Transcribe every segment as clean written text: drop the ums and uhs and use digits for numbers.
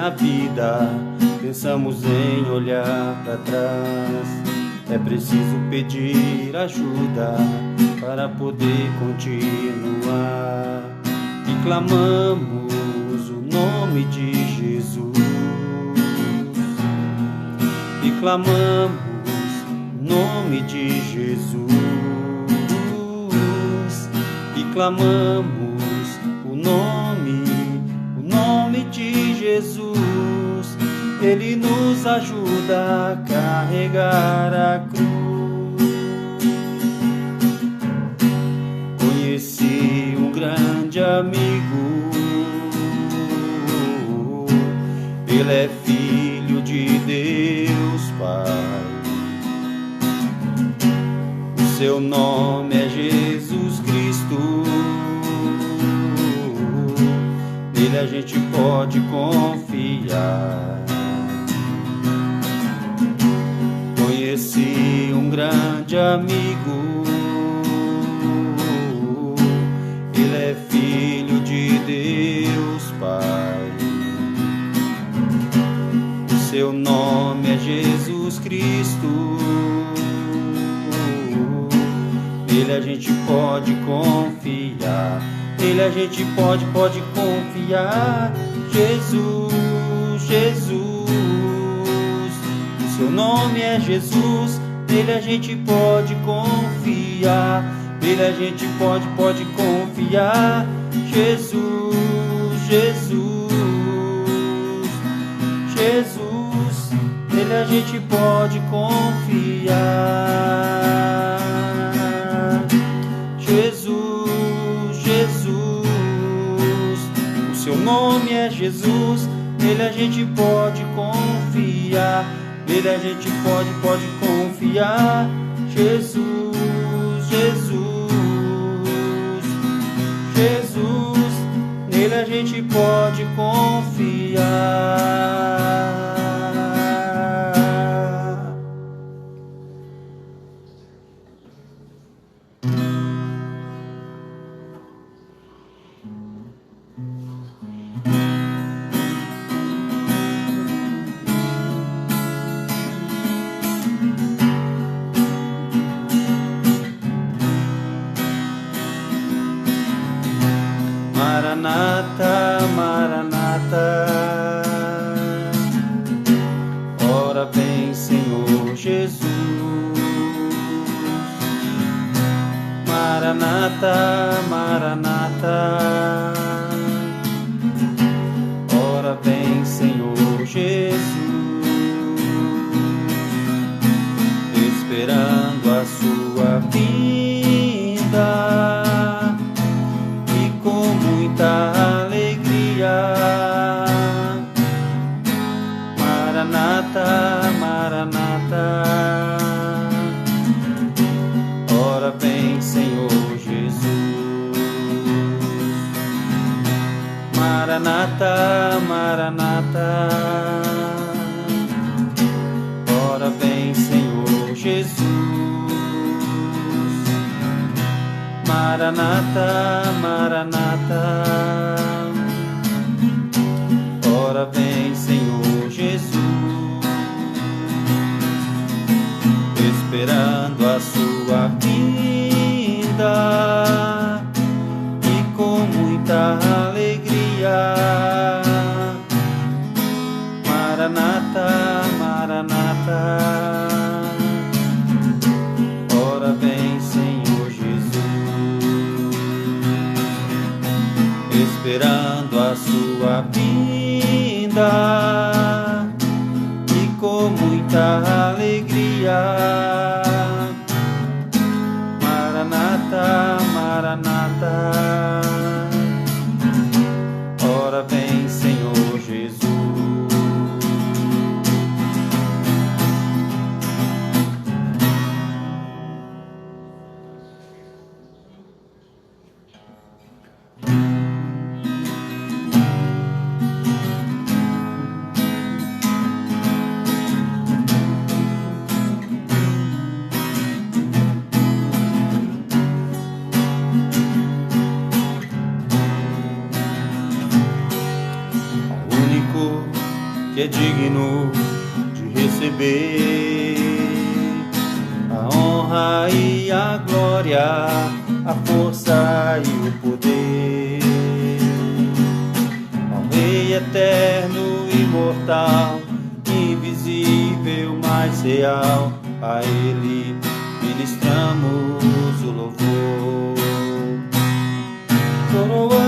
na vida, pensamos em olhar para trás. É preciso pedir ajuda para poder continuar. E clamamos o nome de Jesus. E clamamos o nome de Jesus. E clamamos o nome de Jesus. Ele nos ajuda a carregar a cruz. Conheci um grande amigo, ele é filho de Deus Pai. O seu nome é Jesus Cristo. Nele a gente pode confiar. Conheci um grande amigo, ele é filho de Deus Pai. O seu nome é Jesus Cristo. Nele a gente pode confiar. Nele a gente pode confiar. Jesus, Jesus. O seu nome é Jesus. Nele a gente pode confiar. Nele a gente pode confiar. Jesus, Jesus, Jesus. Nele a gente pode confiar. Jesus, Jesus. O seu nome é Jesus. Nele a gente pode confiar. Nele a gente pode confiar. Jesus, Jesus, Jesus. Nele a gente pode confiar. Maranata, Maranata, ora vem Senhor Jesus. Maranata, Maranata, ora vem Senhor Jesus. Esperando a sua vinda alegria. Maranata, Maranata, ora vem Senhor Jesus. Maranata, Maranata, ora vem Senhor Jesus. Maranata, Maranata, ora vem Senhor Jesus. Esperando a sua vinda e com muita alegria. Maranata, Maranata, ora vem Senhor Jesus. Esperando a sua vinda e com muita alegria. Maranata, Maranata, ora vem Senhor Jesus. que é digno de receber a honra e a glória, a força e o poder. Ao Rei eterno, imortal, invisível, mas real, a Ele ministramos o louvor. Coroamos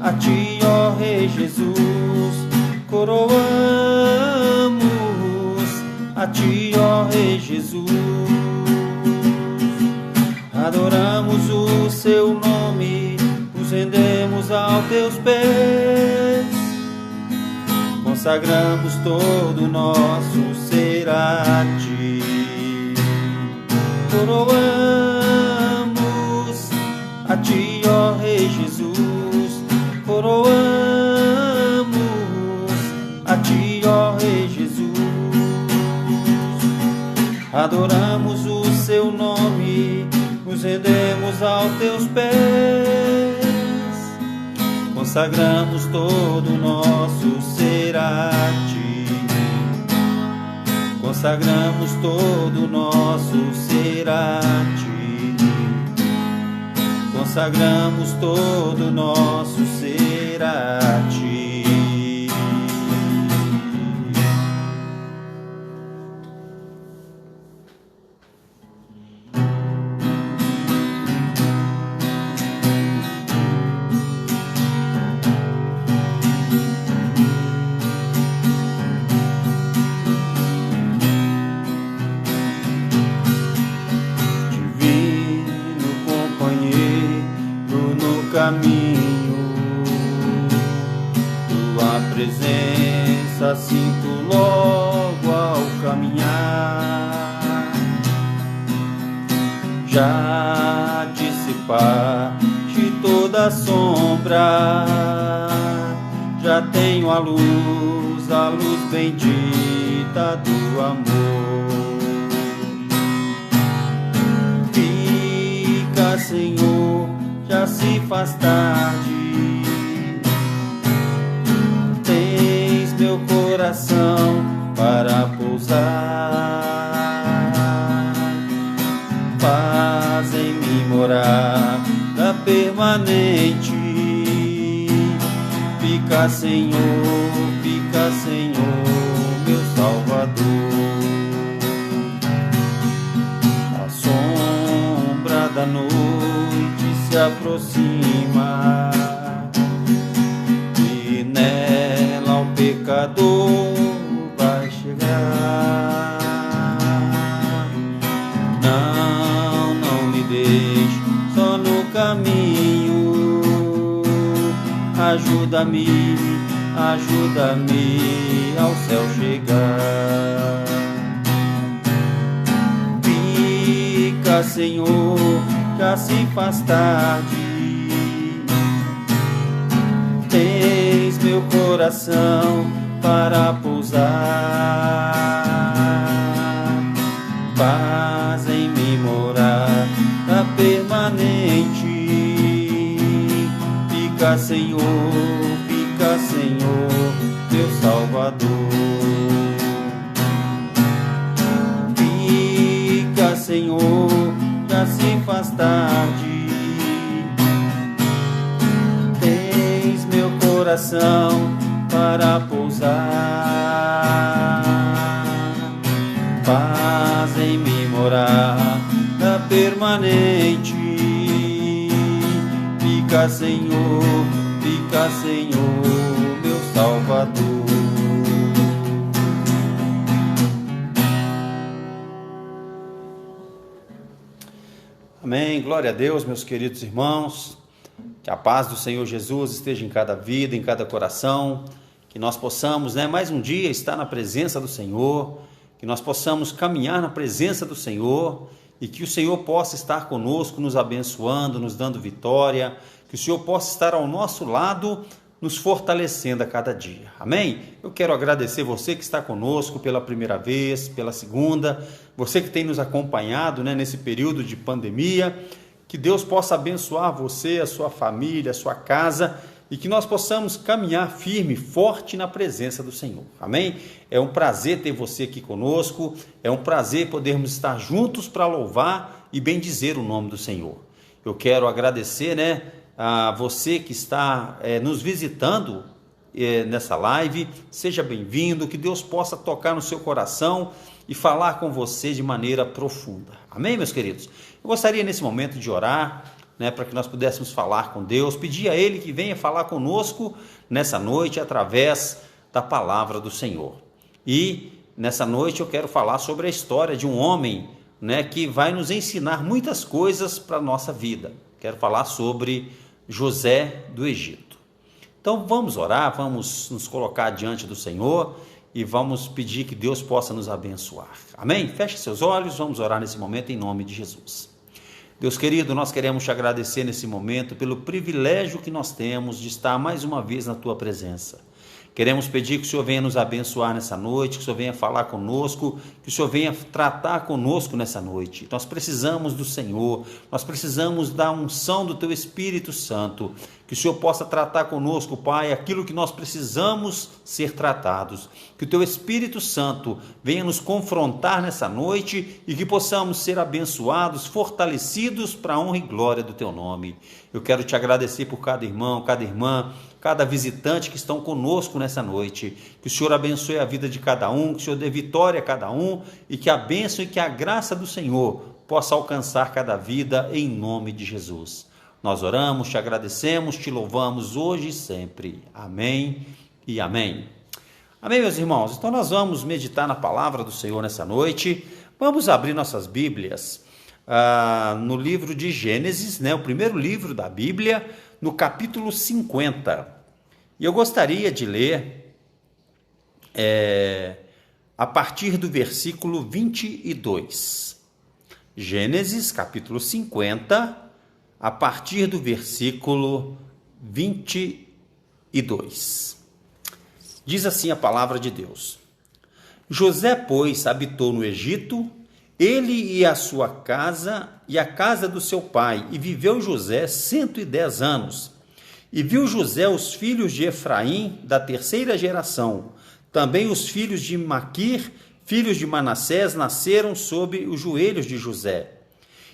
a Ti, ó Rei Jesus, coroamos a Ti, ó Rei Jesus. Adoramos o Seu nome, nos rendemos aos Teus pés, consagramos todo o nosso ser a Ti. Coroamos a Ti, ó Rei Jesus, coroamos a Ti, ó Rei Jesus. Adoramos o Seu nome, nos rendemos aos Teus pés, consagramos todo o nosso ser a Ti. Consagramos todo o nosso ser a Ti. Consagramos todo o nosso ser a Ti. Caminho, Tua presença sinto logo ao caminhar, já dissipaste toda a sombra, já tenho a luz bendita do amor. Fica, Senhor, já se faz tarde, tens meu coração para pousar, faz em mim morada permanente. Fica, Senhor, meu Salvador. A sombra da noite se aproxima e nela o pecador vai chegar. Não me deixe só no caminho, ajuda-me ao céu chegar. Fica, Senhor, já se faz tarde, tens meu coração para pousar, faz em mim morada permanente. Fica, Senhor, meu Salvador. Fica, Senhor, já se faz tarde, tens meu coração para pousar, faz em mim morada permanente. Fica, Senhor, meu Salvador. Amém, glória a Deus, meus queridos irmãos, que a paz do Senhor Jesus esteja em cada vida, em cada coração, que nós possamos, mais um dia estar na presença do Senhor, que nós possamos caminhar na presença do Senhor e que o Senhor possa estar conosco, nos abençoando, nos dando vitória, que o Senhor possa estar ao nosso lado, nos fortalecendo a cada dia. Amém? Eu quero agradecer você que está conosco pela primeira vez, pela segunda, você que tem nos acompanhado nesse período de pandemia. Que Deus possa abençoar você, a sua família, a sua casa e que nós possamos caminhar firme, forte na presença do Senhor. Amém? É um prazer ter você aqui conosco, é um prazer podermos estar juntos para louvar e bendizer o nome do Senhor. Eu quero agradecer, a você que está nos visitando nessa live. Seja bem-vindo, que Deus possa tocar no seu coração e falar com você de maneira profunda. Amém, meus queridos? Eu gostaria nesse momento de orar, para que nós pudéssemos falar com Deus, pedir a Ele que venha falar conosco nessa noite através da palavra do Senhor. E nessa noite eu quero falar sobre a história de um homem, que vai nos ensinar muitas coisas para a nossa vida. Quero falar sobre José do Egito. Então vamos orar, vamos nos colocar diante do Senhor e vamos pedir que Deus possa nos abençoar. Amém? Feche seus olhos, vamos orar nesse momento em nome de Jesus. Deus querido, nós queremos te agradecer nesse momento pelo privilégio que nós temos de estar mais uma vez na tua presença. Queremos pedir que o Senhor venha nos abençoar nessa noite, que o Senhor venha falar conosco, que o Senhor venha tratar conosco nessa noite. Nós precisamos do Senhor, nós precisamos da unção do teu Espírito Santo, que o Senhor possa tratar conosco, Pai, aquilo que nós precisamos ser tratados. Que o teu Espírito Santo venha nos confrontar nessa noite e que possamos ser abençoados, fortalecidos para a honra e glória do teu nome. Eu quero te agradecer por cada irmão, cada irmã, cada visitante que estão conosco nessa noite. Que o Senhor abençoe a vida de cada um, que o Senhor dê vitória a cada um e que a bênção e que a graça do Senhor possa alcançar cada vida em nome de Jesus. Nós oramos, te agradecemos, te louvamos hoje e sempre. Amém e amém. Amém, meus irmãos? Então nós vamos meditar na palavra do Senhor nessa noite. Vamos abrir nossas Bíblias no livro de Gênesis, o primeiro livro da Bíblia, no capítulo 50. E eu gostaria de ler a partir do versículo 22. Gênesis, capítulo 50, a partir do versículo 22. Diz assim a palavra de Deus: José, pois, habitou no Egito, ele e a sua casa e a casa do seu pai, e viveu José 110 anos. E viu José os filhos de Efraim da terceira geração. Também os filhos de Maquir, filhos de Manassés, nasceram sob os joelhos de José.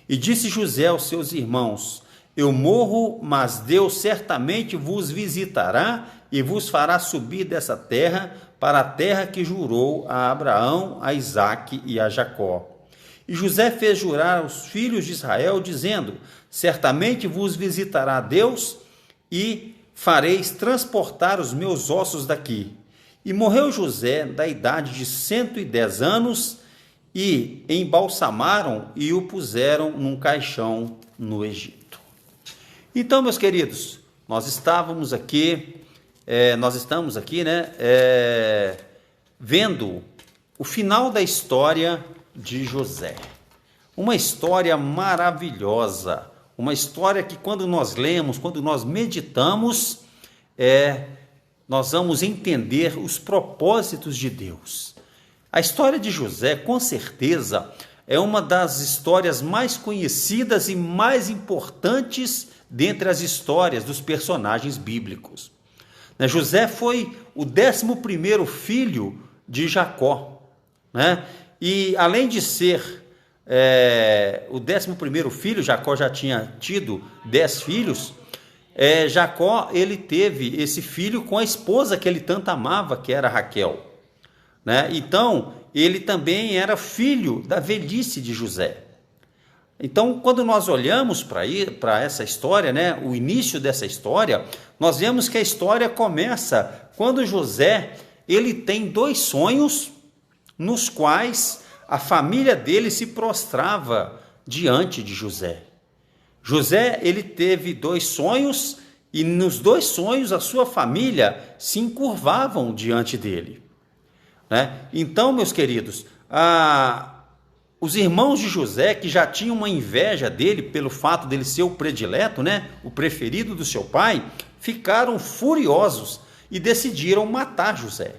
E disse José aos seus irmãos: Eu morro, mas Deus certamente vos visitará e vos fará subir dessa terra para a terra que jurou a Abraão, a Isaque e a Jacó. E José fez jurar aos filhos de Israel, dizendo: Certamente vos visitará Deus e fareis transportar os meus ossos daqui. E morreu José da idade de 110 anos, e embalsamaram e o puseram num caixão no Egito. Então, meus queridos, nós estamos aqui, vendo o final da história de José. Uma história maravilhosa, uma história que quando nós lemos, quando nós meditamos, nós vamos entender os propósitos de Deus. A história de José, com certeza, é uma das histórias mais conhecidas e mais importantes dentre as histórias dos personagens bíblicos. José foi o 11º filho de Jacó, E além de ser o 11º filho, Jacó já tinha tido 10 filhos, Jacó ele teve esse filho com a esposa que ele tanto amava, que era Raquel. Então, ele também era filho da velhice de José. Então, quando nós olhamos para essa história, o início dessa história, nós vemos que a história começa quando José ele tem 2 sonhos nos quais a família dele se prostrava diante de José. José ele teve 2 sonhos e nos 2 sonhos a sua família se encurvavam diante dele. Então, meus queridos, os irmãos de José, que já tinham uma inveja dele pelo fato dele ser o predileto, o preferido do seu pai, ficaram furiosos e decidiram matar José.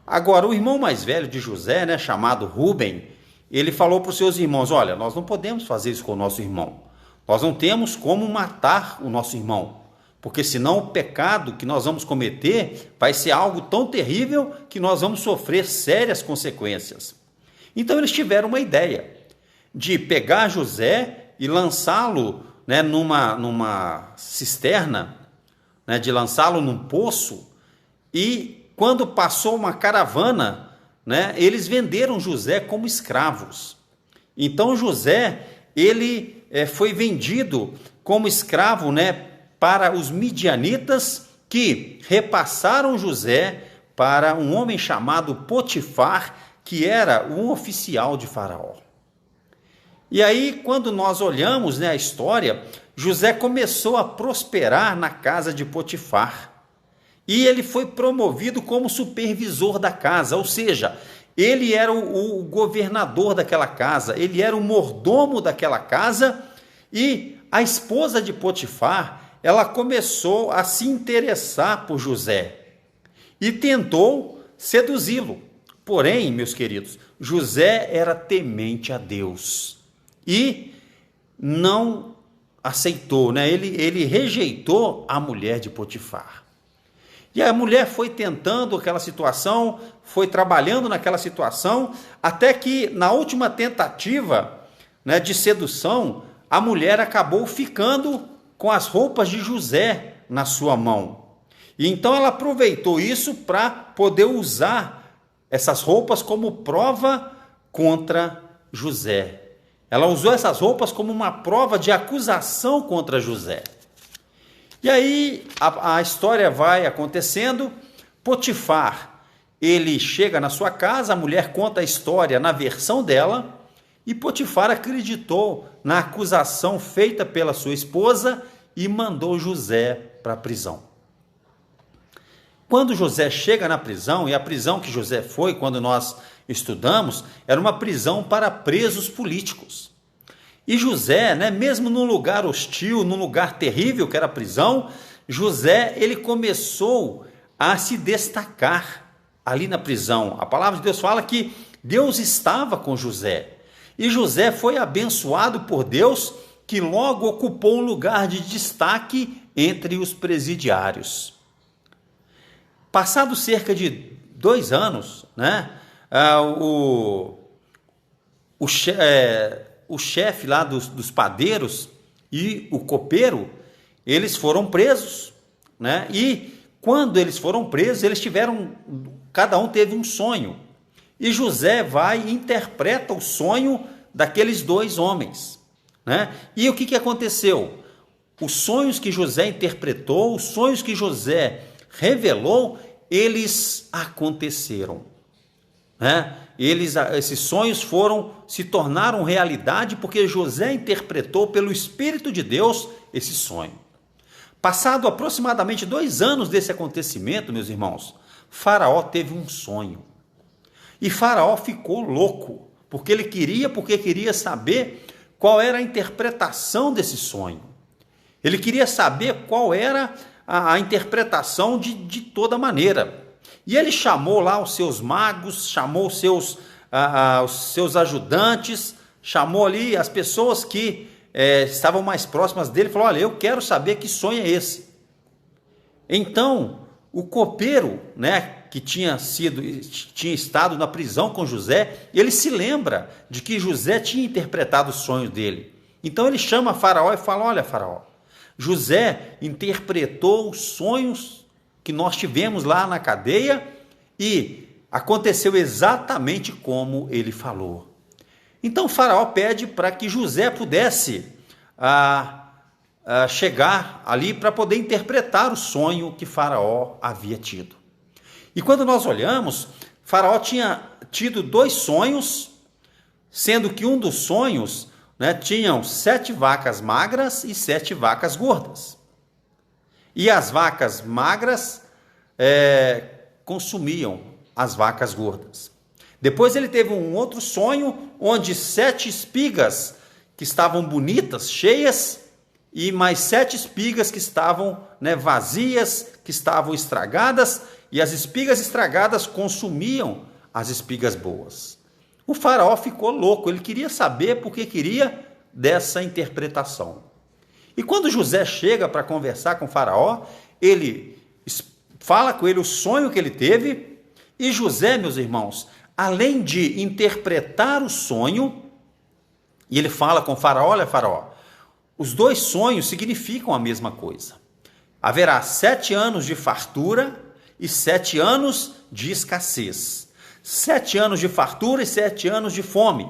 Agora, o irmão mais velho de José, chamado Rúben, ele falou para os seus irmãos: olha, nós não podemos fazer isso com o nosso irmão. Nós não temos como matar o nosso irmão. porque senão o pecado que nós vamos cometer vai ser algo tão terrível que nós vamos sofrer sérias consequências. Então eles tiveram uma ideia de pegar José e lançá-lo, né, numa cisterna, né, de lançá-lo num poço, e quando passou uma caravana, né, eles venderam José como escravos. Então José, ele foi vendido como escravo, né, para os midianitas, que repassaram José para um homem chamado Potifar, que era um oficial de Faraó. E aí, quando nós olhamos, né, a história, José começou a prosperar na casa de Potifar. E ele foi promovido como supervisor da casa, ou seja, ele era o governador daquela casa, ele era o mordomo daquela casa, e a esposa de Potifar, ela começou a se interessar por José e tentou seduzi-lo. Porém, meus queridos, José era temente a Deus e não aceitou, né? Ele rejeitou a mulher de Potifar. E a mulher foi tentando aquela situação, foi trabalhando naquela situação, até que na última tentativa, né, de sedução, a mulher acabou ficando com as roupas de José na sua mão. E então ela aproveitou isso para poder usar essas roupas como prova contra José. Ela usou essas roupas como uma prova de acusação contra José. E aí a história vai acontecendo. Potifar, ele chega na sua casa, a mulher conta a história na versão dela, e Potifar acreditou na acusação feita pela sua esposa e mandou José para a prisão. Quando José chega na prisão, e a prisão que José foi, quando nós estudamos, era uma prisão para presos políticos. E José, né, mesmo num lugar hostil, num lugar terrível que era a prisão, José, ele começou a se destacar ali na prisão. A palavra de Deus fala que Deus estava com José. E José foi abençoado por Deus, que logo ocupou um lugar de destaque entre os presidiários. Passado cerca de 2 anos, né, o chefe lá dos padeiros e o copeiro, eles foram presos, né? E quando eles foram presos, cada um teve um sonho. E José vai e interpreta o sonho daqueles 2 homens, né? E o que aconteceu? Os sonhos que José interpretou, os sonhos que José revelou, eles aconteceram, né? Esses sonhos se tornaram realidade porque José interpretou pelo Espírito de Deus esse sonho. Passado aproximadamente 2 anos desse acontecimento, meus irmãos, Faraó teve um sonho. E Faraó ficou louco, porque queria saber qual era a interpretação desse sonho. Ele queria saber qual era a interpretação de toda maneira. E ele chamou lá os seus magos, chamou os seus ajudantes, chamou ali as pessoas que estavam mais próximas dele, falou: olha, eu quero saber que sonho é esse. Então, o copeiro, né, que tinha estado na prisão com José, ele se lembra de que José tinha interpretado o sonho dele. Então ele chama Faraó e fala: olha, Faraó, José interpretou os sonhos que nós tivemos lá na cadeia e aconteceu exatamente como ele falou. Então Faraó pede para que José pudesse chegar ali para poder interpretar o sonho que Faraó havia tido. E quando nós olhamos, Faraó tinha tido 2 sonhos, sendo que um dos sonhos, né, tinham 7 vacas magras e 7 vacas gordas. E as vacas magras consumiam as vacas gordas. Depois ele teve um outro sonho, onde 7 espigas que estavam bonitas, cheias, e mais 7 espigas que estavam, né, vazias, que estavam estragadas, e as espigas estragadas consumiam as espigas boas. O faraó ficou louco, ele queria saber porque queria dessa interpretação. E quando José chega para conversar com Faraó, ele fala com ele o sonho que ele teve, e José, meus irmãos, além de interpretar o sonho, e ele fala com Faraó: olha, Faraó, os dois sonhos significam a mesma coisa. Haverá 7 anos de fartura e 7 anos de escassez. 7 anos de fartura e 7 anos de fome.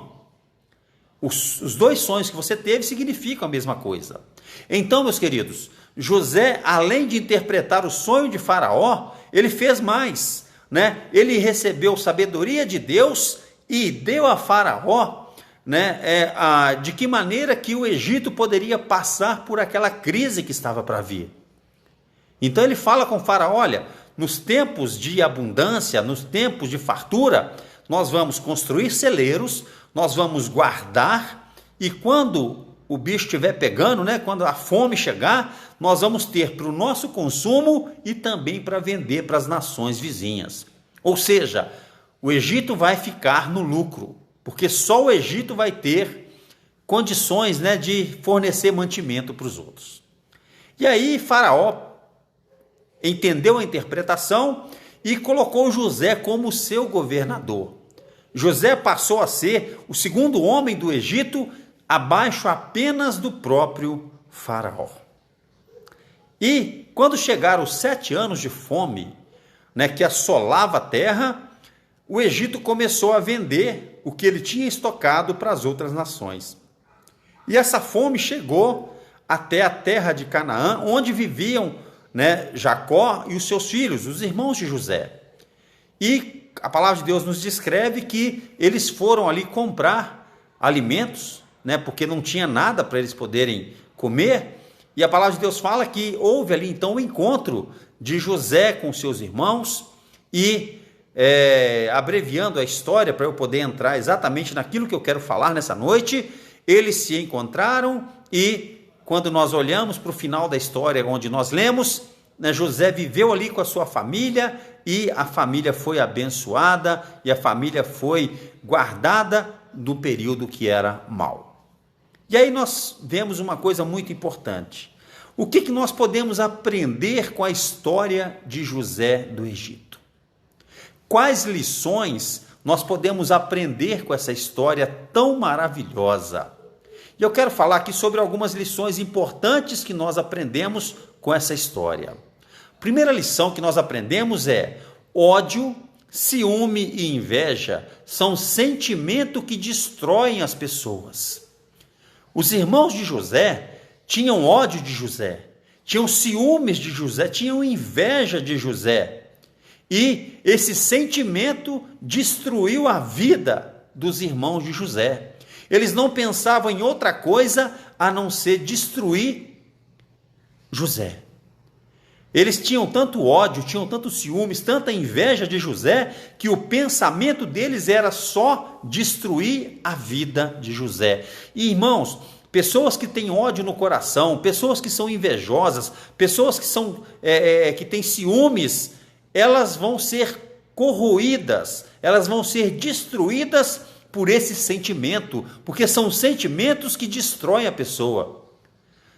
Os dois sonhos que você teve significam a mesma coisa. Então, meus queridos, José, além de interpretar o sonho de Faraó, ele fez mais, né? Ele recebeu sabedoria de Deus e deu a Faraó, né, de que maneira que o Egito poderia passar por aquela crise que estava para vir. Então ele fala com Faraó: olha, nos tempos de abundância, nos tempos de fartura, nós vamos construir celeiros, nós vamos guardar, e quando o bicho estiver pegando, né, quando a fome chegar, nós vamos ter para o nosso consumo e também para vender para as nações vizinhas. Ou seja, o Egito vai ficar no lucro, porque só o Egito vai ter condições, né, de fornecer mantimento para os outros. E aí Faraó entendeu a interpretação e colocou José como seu governador. José passou a ser o segundo homem do Egito, abaixo apenas do próprio Faraó. E quando chegaram os 7 anos de fome, né, que assolava a terra, o Egito começou a vender o que ele tinha estocado para as outras nações. E essa fome chegou até a terra de Canaã, onde viviam, né, Jacó e os seus filhos, os irmãos de José. E a palavra de Deus nos descreve que eles foram ali comprar alimentos, né, porque não tinha nada para eles poderem comer. E a palavra de Deus fala que houve ali então um encontro de José com seus irmãos, e abreviando a história para eu poder entrar exatamente naquilo que eu quero falar nessa noite, eles se encontraram, e quando nós olhamos para o final da história onde nós lemos, né, José viveu ali com a sua família, e a família foi abençoada, e a família foi guardada do período que era mau. E aí nós vemos uma coisa muito importante. O que nós podemos aprender com a história de José do Egito? Quais lições nós podemos aprender com essa história tão maravilhosa? E eu quero falar aqui sobre algumas lições importantes que nós aprendemos com essa história. A primeira lição que nós aprendemos é: ódio, ciúme e inveja são sentimentos que destroem as pessoas. Os irmãos de José tinham ódio de José, tinham ciúmes de José, tinham inveja de José. E esse sentimento destruiu a vida dos irmãos de José. Eles não pensavam em outra coisa a não ser destruir José. Eles tinham tanto ódio, tinham tanto ciúmes, tanta inveja de José, que o pensamento deles era só destruir a vida de José. E, irmãos, pessoas que têm ódio no coração, pessoas que são invejosas, pessoas que têm ciúmes, elas vão ser corroídas, elas vão ser destruídas por esse sentimento, porque são sentimentos que destroem a pessoa.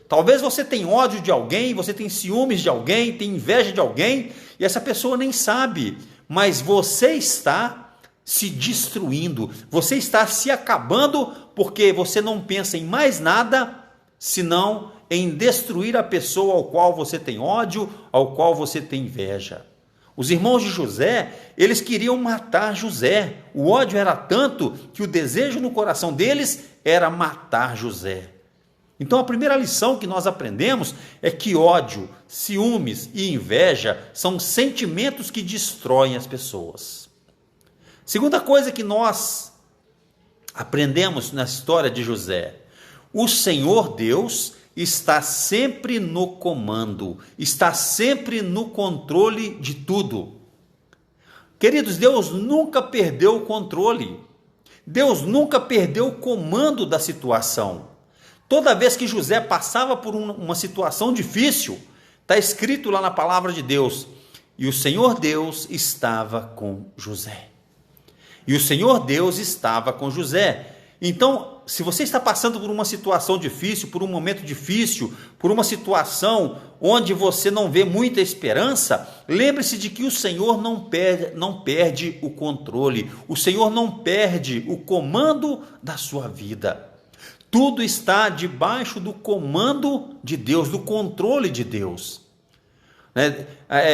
Talvez você tenha ódio de alguém, você tem ciúmes de alguém, tem inveja de alguém, e essa pessoa nem sabe, mas você está se destruindo, você está se acabando, porque você não pensa em mais nada, senão em destruir a pessoa ao qual você tem ódio, ao qual você tem inveja. Os irmãos de José, eles queriam matar José, o ódio era tanto que o desejo no coração deles era matar José. Então a primeira lição que nós aprendemos é que ódio, ciúmes e inveja são sentimentos que destroem as pessoas. Segunda coisa que nós aprendemos na história de José: o Senhor Deus está sempre no comando, está sempre no controle de tudo. Queridos, Deus nunca perdeu o controle, Deus nunca perdeu o comando da situação. Toda vez que José passava por uma situação difícil, está escrito lá na palavra de Deus: e o Senhor Deus estava com José. E o Senhor Deus estava com José. Então, se você está passando por uma situação difícil, por um momento difícil, por uma situação onde você não vê muita esperança, lembre-se de que o Senhor não perde o controle, o Senhor não perde o comando da sua vida. Tudo está debaixo do comando de Deus, do controle de Deus.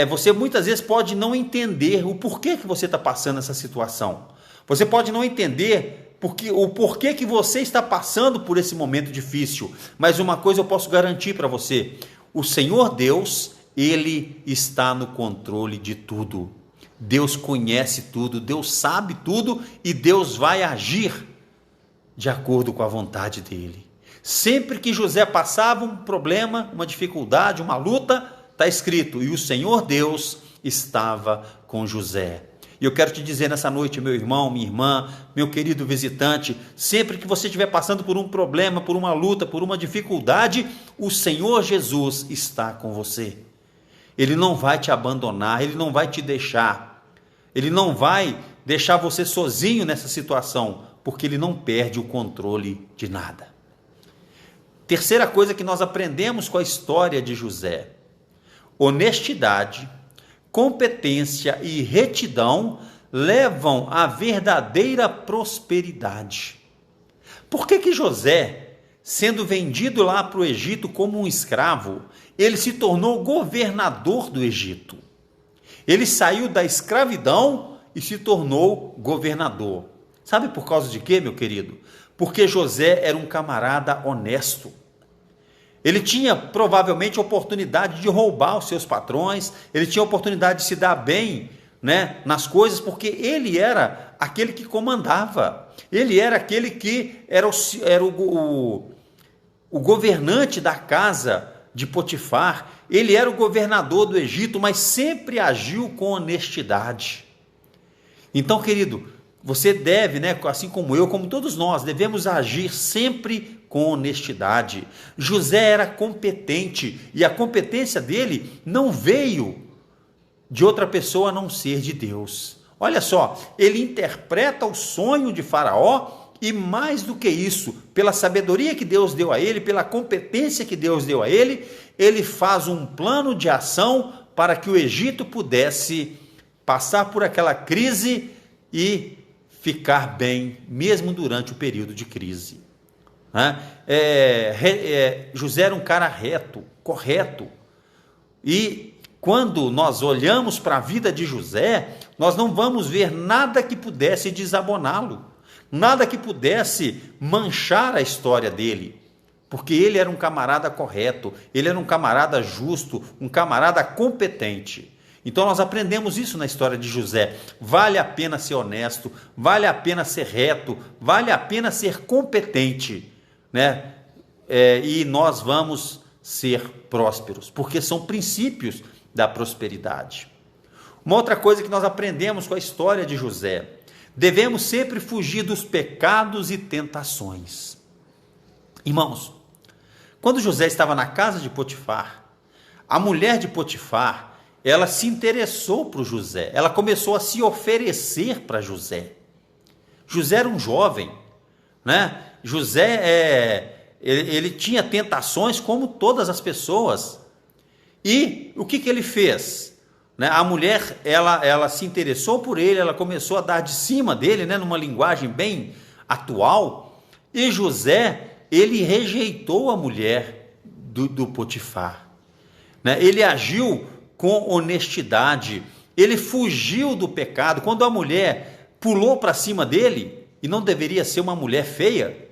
Você muitas vezes pode não entender o porquê que você está passando essa situação. Você pode não entender o porquê que você está passando por esse momento difícil. Mas uma coisa eu posso garantir para você: o Senhor Deus, Ele está no controle de tudo. Deus conhece tudo, Deus sabe tudo e Deus vai agir de acordo com a vontade dEle. Sempre que José passava um problema, uma dificuldade, uma luta, está escrito: e o Senhor Deus estava com José. E eu quero te dizer nessa noite, meu irmão, minha irmã, meu querido visitante, sempre que você estiver passando por um problema, por uma luta, por uma dificuldade, o Senhor Jesus está com você. Ele não vai te abandonar, Ele não vai te deixar, Ele não vai deixar você sozinho nessa situação, porque Ele não perde o controle de nada. Terceira coisa que nós aprendemos com a história de José: honestidade, competência e retidão levam à verdadeira prosperidade. Por que José, sendo vendido lá para o Egito como um escravo, ele se tornou governador do Egito? Ele saiu da escravidão e se tornou governador. Sabe por causa de quê, meu querido? Porque José era um camarada honesto. Ele tinha provavelmente oportunidade de roubar os seus patrões, ele tinha oportunidade de se dar bem, nas coisas, porque ele era aquele que comandava, ele era aquele que era o governante da casa de Potifar, ele era o governador do Egito, mas sempre agiu com honestidade. Então, querido, você deve, assim como eu, como todos nós, devemos agir sempre com honestidade. José era competente e a competência dele não veio de outra pessoa a não ser de Deus. Olha só, ele interpreta o sonho de Faraó e, mais do que isso, pela sabedoria que Deus deu a ele, pela competência que Deus deu a ele, ele faz um plano de ação para que o Egito pudesse passar por aquela crise e ficar bem, mesmo durante o período de crise. José era um cara reto, correto, e quando nós olhamos para a vida de José, nós não vamos ver nada que pudesse desaboná-lo, nada que pudesse manchar a história dele, porque ele era um camarada correto, ele era um camarada justo, um camarada competente. Então nós aprendemos isso na história de José. Vale a pena ser honesto, vale a pena ser reto, vale a pena ser competente, e nós vamos ser prósperos, porque são princípios da prosperidade. Uma outra coisa que nós aprendemos com a história de José: devemos sempre fugir dos pecados e tentações. Irmãos, quando José estava na casa de Potifar, a mulher de Potifar, ela se interessou por José, ela começou a se oferecer para José. José era um jovem, José, ele tinha tentações como todas as pessoas. E o que ele fez? A mulher, ela se interessou por ele, ela começou a dar de cima dele, numa linguagem bem atual. E José, ele rejeitou a mulher do Potifar. Ele agiu com honestidade, ele fugiu do pecado. Quando a mulher pulou para cima dele, e não deveria ser uma mulher feia,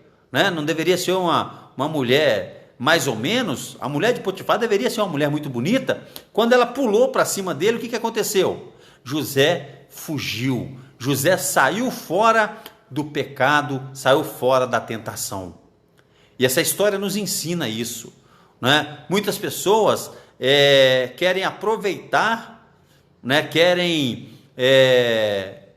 não deveria ser uma mulher mais ou menos, a mulher de Potifar deveria ser uma mulher muito bonita. Quando ela pulou para cima dele, o que aconteceu? José fugiu, José saiu fora do pecado, saiu fora da tentação. E essa história nos ensina isso, Muitas pessoas querem aproveitar, querem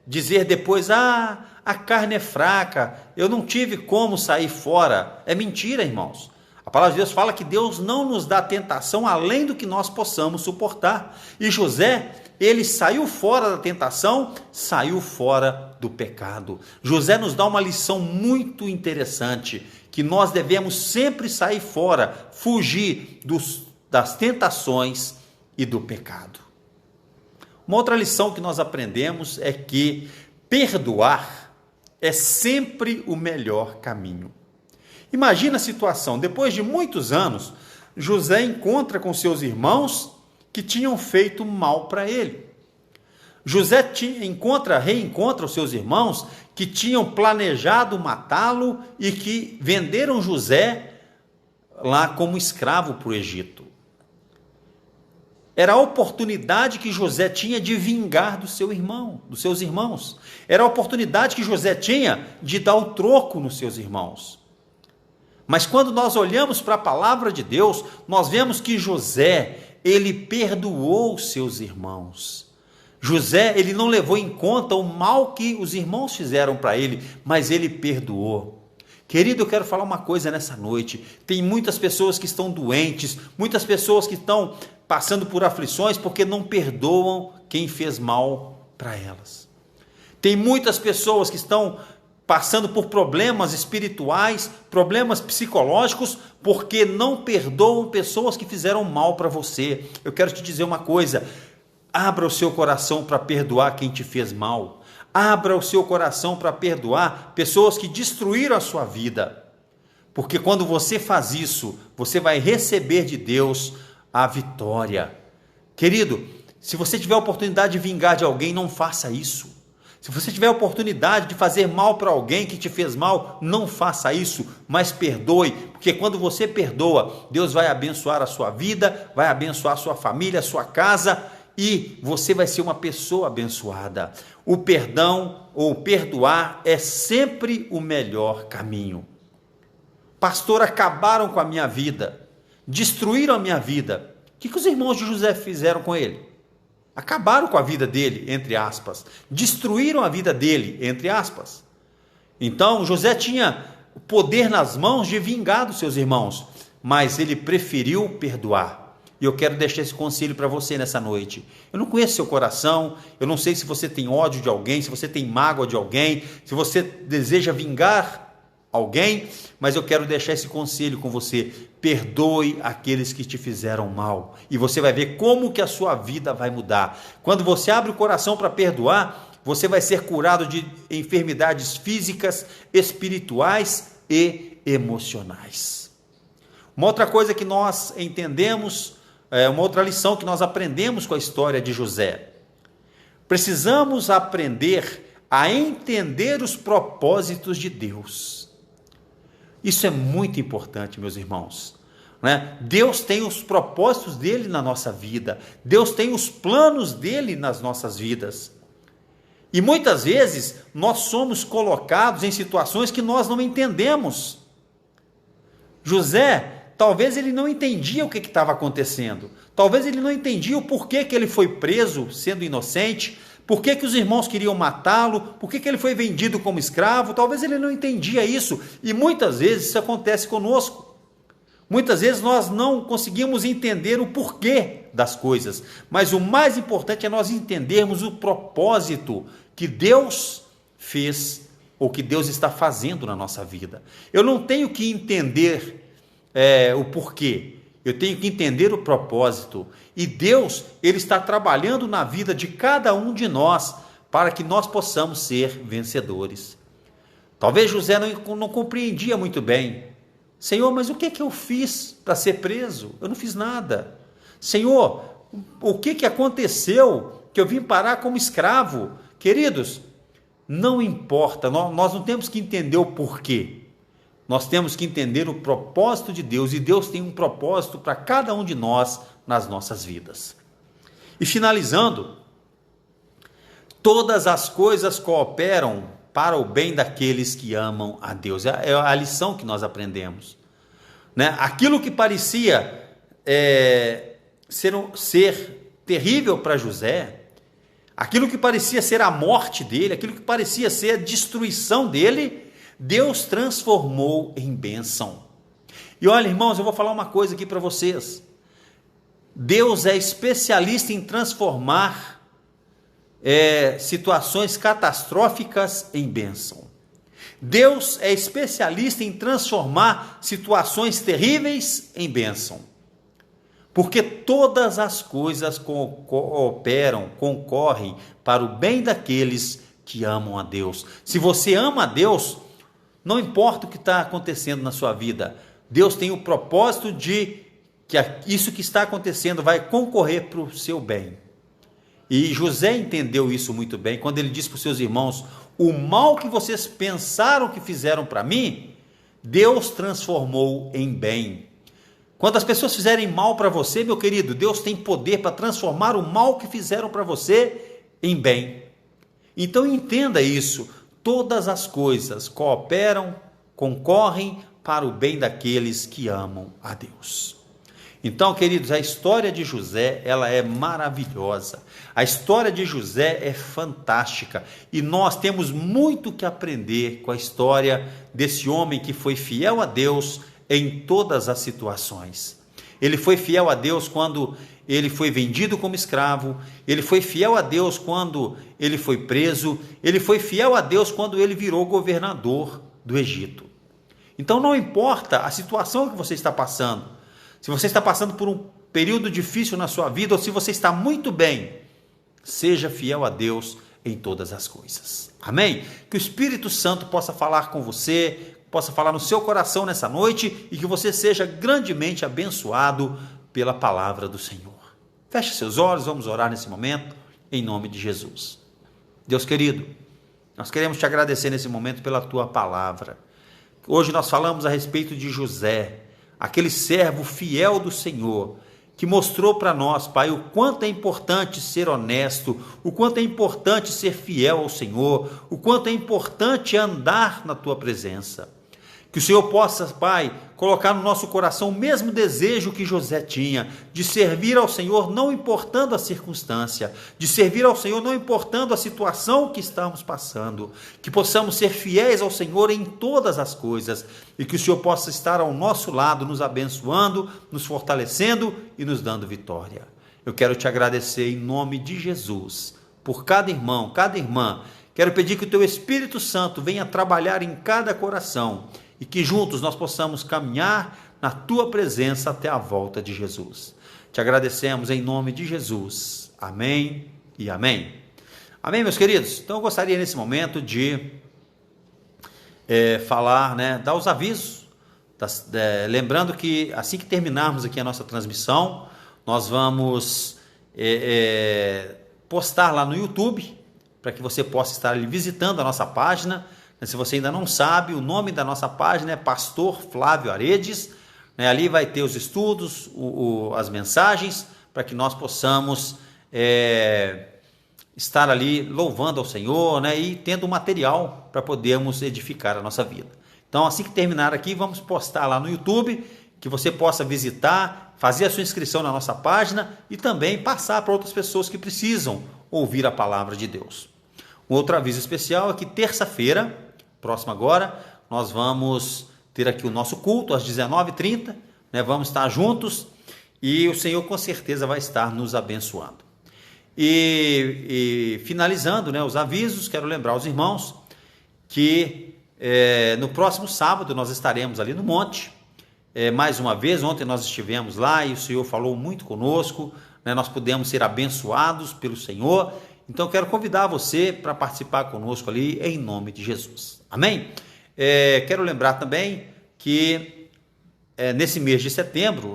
dizer depois: a carne é fraca, eu não tive como sair fora. É mentira, irmãos. A palavra de Deus fala que Deus não nos dá tentação além do que nós possamos suportar. E José, ele saiu fora da tentação, saiu fora do pecado. José nos dá uma lição muito interessante, que nós devemos sempre sair fora, fugir das tentações e do pecado. Uma outra lição que nós aprendemos é que perdoar é sempre o melhor caminho. Imagina a situação, depois de muitos anos, José encontra com seus irmãos que tinham feito mal para ele. José reencontra os seus irmãos que tinham planejado matá-lo e que venderam José lá como escravo para o Egito. Era a oportunidade que José tinha de vingar dos seus irmãos. Era a oportunidade que José tinha de dar o troco nos seus irmãos. Mas quando nós olhamos para a palavra de Deus, nós vemos que José, ele perdoou seus irmãos. José, ele não levou em conta o mal que os irmãos fizeram para ele, mas ele perdoou. Querido, eu quero falar uma coisa nessa noite. Tem muitas pessoas que estão doentes, muitas pessoas que estão passando por aflições porque não perdoam quem fez mal para elas. Tem muitas pessoas que estão passando por problemas espirituais, problemas psicológicos, porque não perdoam pessoas que fizeram mal para você. Eu quero te dizer uma coisa: abra o seu coração para perdoar quem te fez mal. Abra o seu coração para perdoar pessoas que destruíram a sua vida. Porque quando você faz isso, você vai receber de Deus a vitória. Querido, se você tiver a oportunidade de vingar de alguém, não faça isso. Se você tiver a oportunidade de fazer mal para alguém que te fez mal, não faça isso, mas perdoe, porque quando você perdoa, Deus vai abençoar a sua vida, vai abençoar a sua família, a sua casa, e você vai ser uma pessoa abençoada. O perdão ou perdoar é sempre o melhor caminho. Pastor, acabaram com a minha vida, destruíram a minha vida. O que os irmãos de José fizeram com ele? Acabaram com a vida dele, entre aspas. Destruíram a vida dele, entre aspas. Então, José tinha o poder nas mãos de vingar dos seus irmãos, mas ele preferiu perdoar. E eu quero deixar esse conselho para você nessa noite. Eu não conheço seu coração, eu não sei se você tem ódio de alguém, se você tem mágoa de alguém, se você deseja vingar alguém, mas eu quero deixar esse conselho com você: perdoe aqueles que te fizeram mal, e você vai ver como que a sua vida vai mudar. Quando você abre o coração para perdoar, você vai ser curado de enfermidades físicas, espirituais e emocionais. Uma outra coisa que nós entendemos, uma outra lição que nós aprendemos com a história de José: precisamos aprender a entender os propósitos de Deus. Isso é muito importante, meus irmãos. Deus tem os propósitos dele na nossa vida. Deus tem os planos dele nas nossas vidas. E muitas vezes nós somos colocados em situações que nós não entendemos. José, talvez ele não entendia o que estava acontecendo. Talvez ele não entendia o porquê que ele foi preso sendo inocente. Por que os irmãos queriam matá-lo? Por que ele foi vendido como escravo? Talvez ele não entendia isso. E muitas vezes isso acontece conosco. Muitas vezes nós não conseguimos entender o porquê das coisas. Mas o mais importante é nós entendermos o propósito que Deus fez ou que Deus está fazendo na nossa vida. Eu não tenho que entender o porquê. Eu tenho que entender o propósito. E Deus, ele está trabalhando na vida de cada um de nós para que nós possamos ser vencedores. Talvez José não compreendia muito bem. Senhor, mas o que eu fiz para ser preso? Eu não fiz nada. Senhor, o que aconteceu que eu vim parar como escravo? Queridos, não importa, nós não temos que entender o porquê. Nós temos que entender o propósito de Deus, e Deus tem um propósito para cada um de nós nas nossas vidas. E finalizando, todas as coisas cooperam para o bem daqueles que amam a Deus. É a lição que nós aprendemos. Aquilo que parecia ser terrível para José, aquilo que parecia ser a morte dele, aquilo que parecia ser a destruição dele, Deus transformou em bênção. E olha, irmãos, eu vou falar uma coisa aqui para vocês. Deus é especialista em transformar situações catastróficas em bênção. Deus é especialista em transformar situações terríveis em bênção. Porque todas as coisas cooperam, concorrem para o bem daqueles que amam a Deus. Se você ama a Deus, não importa o que está acontecendo na sua vida, Deus tem o propósito de que isso que está acontecendo vai concorrer para o seu bem. E José entendeu isso muito bem, quando ele disse para os seus irmãos: o mal que vocês pensaram que fizeram para mim, Deus transformou em bem. Quando as pessoas fizerem mal para você, meu querido, Deus tem poder para transformar o mal que fizeram para você em bem. Então entenda isso, todas as coisas cooperam, concorrem para o bem daqueles que amam a Deus. Então, queridos, a história de José, ela é maravilhosa. A história de José é fantástica e nós temos muito que aprender com a história desse homem que foi fiel a Deus em todas as situações. Ele foi fiel a Deus quando ele foi vendido como escravo, ele foi fiel a Deus quando ele foi preso, ele foi fiel a Deus quando ele virou governador do Egito. Então não importa a situação que você está passando, se você está passando por um período difícil na sua vida ou se você está muito bem, seja fiel a Deus em todas as coisas. Amém? Que o Espírito Santo possa falar com você, possa falar no seu coração nessa noite e que você seja grandemente abençoado pela palavra do Senhor. Feche seus olhos, vamos orar nesse momento, em nome de Jesus. Deus querido, nós queremos te agradecer nesse momento pela tua palavra. Hoje nós falamos a respeito de José, aquele servo fiel do Senhor, que mostrou para nós, Pai, o quanto é importante ser honesto, o quanto é importante ser fiel ao Senhor, o quanto é importante andar na tua presença. Que o Senhor possa, Pai, colocar no nosso coração o mesmo desejo que José tinha, de servir ao Senhor não importando a circunstância, de servir ao Senhor não importando a situação que estamos passando, que possamos ser fiéis ao Senhor em todas as coisas e que o Senhor possa estar ao nosso lado, nos abençoando, nos fortalecendo e nos dando vitória. Eu quero te agradecer em nome de Jesus, por cada irmão, cada irmã. Quero pedir que o teu Espírito Santo venha trabalhar em cada coração e que juntos nós possamos caminhar na tua presença até a volta de Jesus. Te agradecemos em nome de Jesus. Amém e amém. Amém, meus queridos? Então eu gostaria nesse momento de falar, dar os avisos, lembrando que assim que terminarmos aqui a nossa transmissão, nós vamos postar lá no YouTube, para que você possa estar ali visitando a nossa página. Se você ainda não sabe, o nome da nossa página é Pastor Flávio Aredes. Ali vai ter os estudos, as mensagens, para que nós possamos estar ali louvando ao Senhor, e tendo material para podermos edificar a nossa vida. Então, assim que terminar aqui, vamos postar lá no YouTube, que você possa visitar, fazer a sua inscrição na nossa página e também passar para outras pessoas que precisam ouvir a palavra de Deus. Um outro aviso especial é que terça-feira, próxima agora, nós vamos ter aqui o nosso culto às 19h30, vamos estar juntos e o Senhor com certeza vai estar nos abençoando. E finalizando os avisos, quero lembrar aos irmãos que no próximo sábado nós estaremos ali no monte, mais uma vez. Ontem nós estivemos lá e o Senhor falou muito conosco, nós pudemos ser abençoados pelo Senhor. Então eu quero convidar você para participar conosco ali em nome de Jesus. Amém? Quero lembrar também que nesse mês de setembro,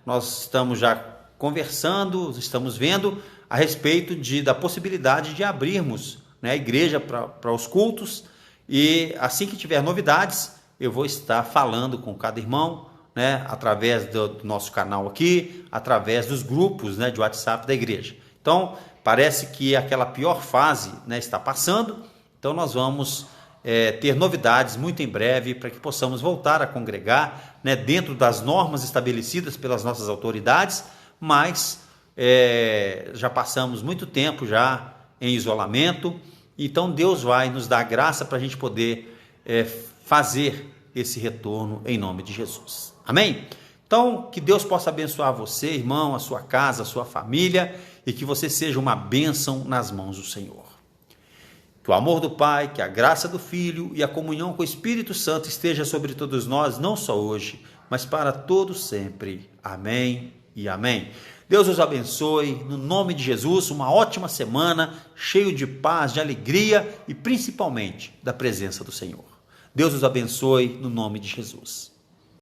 nós estamos já conversando, estamos vendo a respeito da possibilidade de abrirmos a igreja para os cultos, e assim que tiver novidades, eu vou estar falando com cada irmão, através do nosso canal aqui, através dos grupos de WhatsApp da igreja. Então, parece que aquela pior fase está passando, então nós vamos ter novidades muito em breve para que possamos voltar a congregar dentro das normas estabelecidas pelas nossas autoridades, mas já passamos muito tempo já em isolamento, então Deus vai nos dar graça para a gente poder fazer esse retorno em nome de Jesus. Amém? Então, que Deus possa abençoar você, irmão, a sua casa, a sua família, e que você seja uma bênção nas mãos do Senhor. Que o amor do Pai, que a graça do Filho e a comunhão com o Espírito Santo esteja sobre todos nós, não só hoje, mas para todos sempre. Amém e amém. Deus os abençoe, no nome de Jesus, uma ótima semana, cheio de paz, de alegria e principalmente da presença do Senhor. Deus os abençoe, no nome de Jesus.